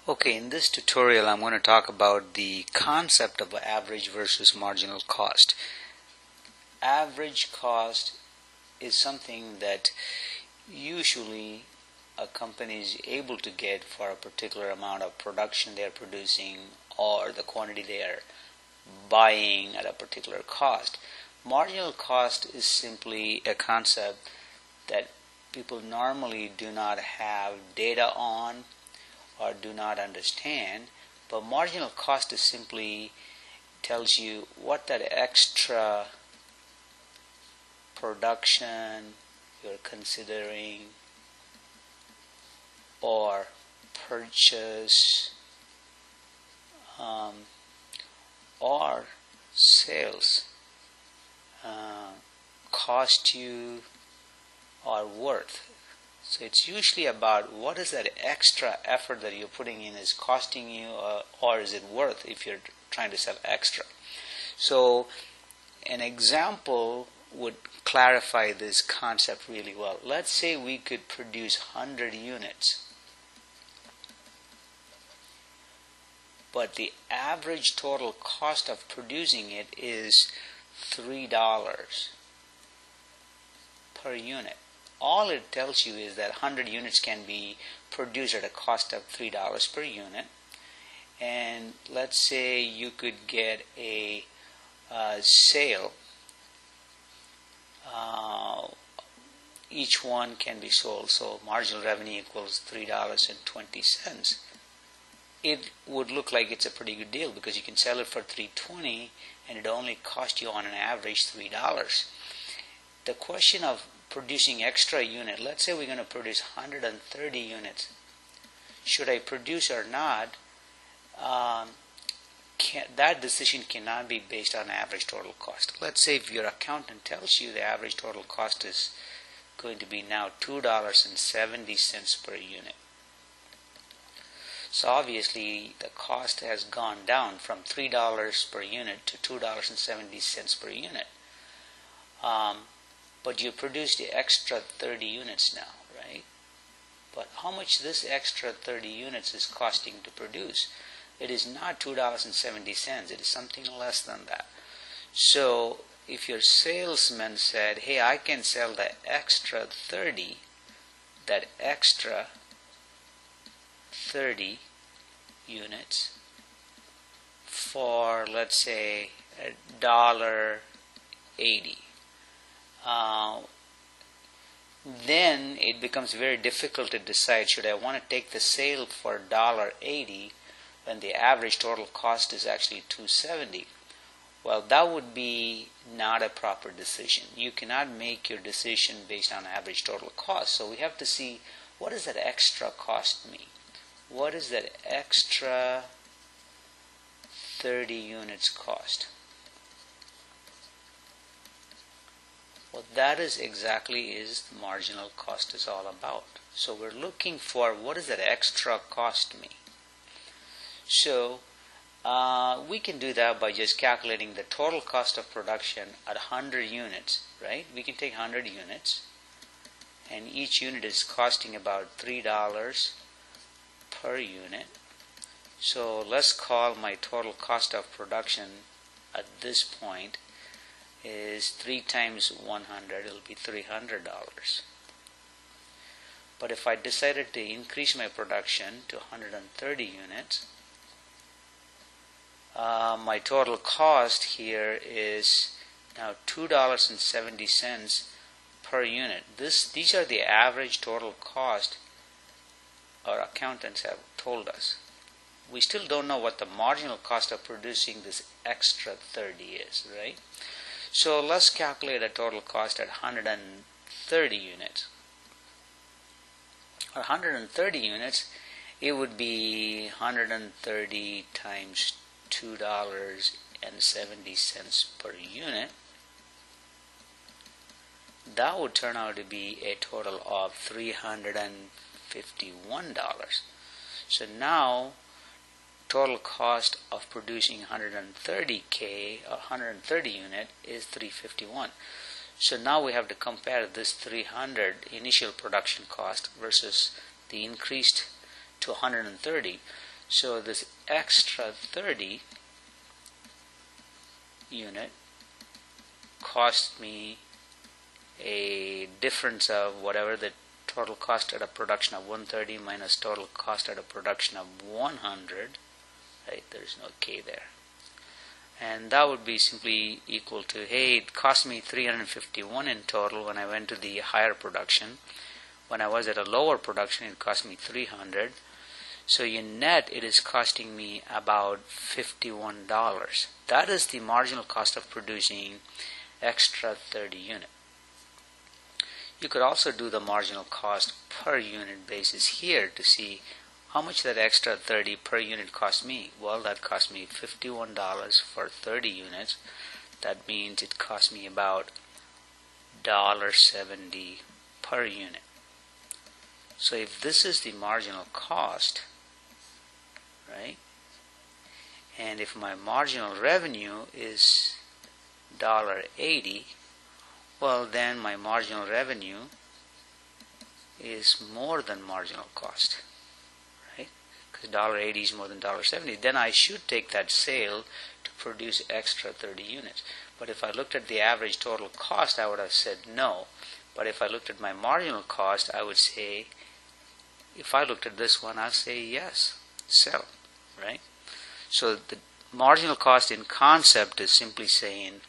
Okay, in this tutorial I'm going to talk about the concept of average versus marginal cost. Average cost is something that usually a company is able to get for a particular amount of production they are producing or the quantity they are buying at a particular cost. Marginal cost is simply a concept that people normally do not have data on or do not understand, but marginal cost is simply tells you what that extra production you're considering or purchase or sales cost you or worth. So it's usually about what is that extra effort that you're putting in is costing you or is it worth if you're trying to sell extra. So an example would clarify this concept really well. Let's say we could produce 100 units, but the average total cost of producing it is $3 per unit. All it tells you is that 100 units can be produced at a cost of $3 per unit, and let's say you could get a sale. Each one can be sold, so marginal revenue equals $3.20. It would look like it's a pretty good deal because you can sell it for $3.20 and it only cost you on an average $3. The question of producing extra unit, let's say we're going to produce 130 units. Should I produce or not? That decision cannot be based on average total cost. Let's say if your accountant tells you the average total cost is going to be now $2.70 per unit. So obviously the cost has gone down from $3 per unit to $2.70 per unit. But you produced the extra 30 units now, right? But how much this extra 30 units is costing to produce? It is not $2.70. It is something less than that. So if your salesman said, hey, I can sell the extra 30, that extra 30 units for, let's say, $1.80. Then it becomes very difficult to decide, should I want to take the sale for $1.80 when the average total cost is actually $2.70? Well, that would be not a proper decision. You cannot make your decision based on average total cost. So we have to see, what does that extra cost mean? What is that extra 30 units cost? Well, that is exactly is the marginal cost is all about. So we're looking for what does that extra cost mean. So we can do that by just calculating the total cost of production at 100 units, right? We can take 100 units, and each unit is costing about $3 per unit. So let's call my total cost of production at this point is 3 times 100, it'll be $300. But if I decided to increase my production to 130 units, my total cost here is now $2.70 per unit. These are the average total cost our accountants have told us. We still don't know what the marginal cost of producing this extra 30 is, right? So let's calculate a total cost at 130 units. Or 130 units, it would be 130 times $2.70 per unit. That would turn out to be a total of $351. So now total cost of producing 130K or 130 unit is $351. So now we have to compare this 300 initial production cost versus the increased to 130. So this extra 30 unit cost me a difference of whatever the total cost at a production of 130 minus total cost at a production of 100, right? There's no K there. And that would be simply equal to, hey, it cost me 351 in total when I went to the higher production. When I was at a lower production, it cost me 300. So in net, it is costing me about $51. That is the marginal cost of producing extra 30 unit. You could also do the marginal cost per unit basis here to see how much that extra 30 per unit cost me. Well, that cost me $51 for 30 units. That means it cost me about $1.70 per unit. So if this is the marginal cost, right, and if my marginal revenue is $1.80, well, then my marginal revenue is more than marginal cost, right? Because $1.80 is more than $1.70. Then I should take that sale to produce extra 30 units. But if I looked at the average total cost, I would have said no. But if I looked at my marginal cost, I would say, if I looked at this one, I'll say yes, sell, right? So the marginal cost in concept is simply saying,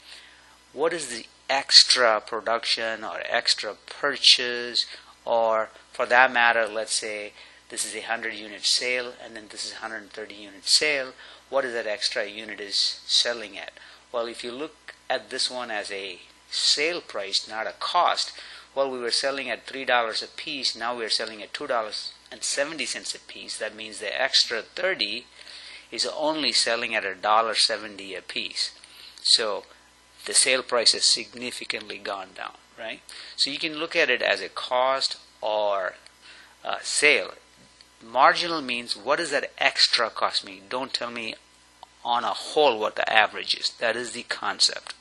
what is the extra production or extra purchase, or for that matter, let's say this is a 100 unit sale and then this is a 130 unit sale. What is that extra unit is selling at? Well, if you look at this one as a sale price, not a cost, well, we were selling at $3 a piece. Now we're selling at $2.70 a piece. That means the extra 30 is only selling at $1.70 a piece. So the sale price has significantly gone down, right? So you can look at it as a cost or a sale. Marginal means what does that extra cost me? Don't tell me on a whole what the average is. That is the concept.